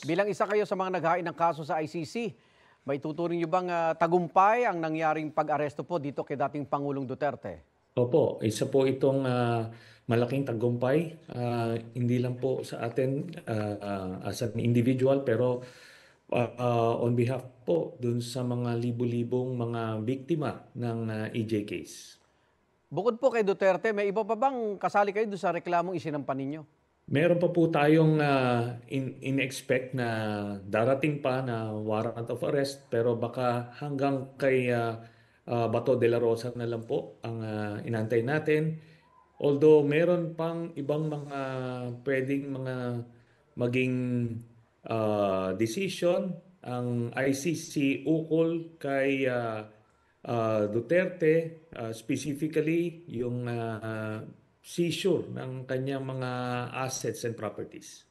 Bilang isa kayo sa mga naghain ng kaso sa ICC, may tuturing niyo bang tagumpay ang nangyaring pag-aresto po dito kay dating Pangulong Duterte? Opo, isa po itong malaking tagumpay, hindi lang po sa atin as an individual pero on behalf po dun sa mga libu-libong mga biktima ng EJ case. Bukod po kay Duterte, may iba pa bang kasali kayo doon sa reklamong isinampan ninyo? Meron pa po tayong in-expect na darating pa na warrant of arrest pero baka hanggang kay Bato de la Rosa na lang po ang inantay natin. Although meron pang ibang mga pwedeng mga maging decision ang ICC ukol kay Duterte, specifically yung seizure ng kanyang mga assets and properties.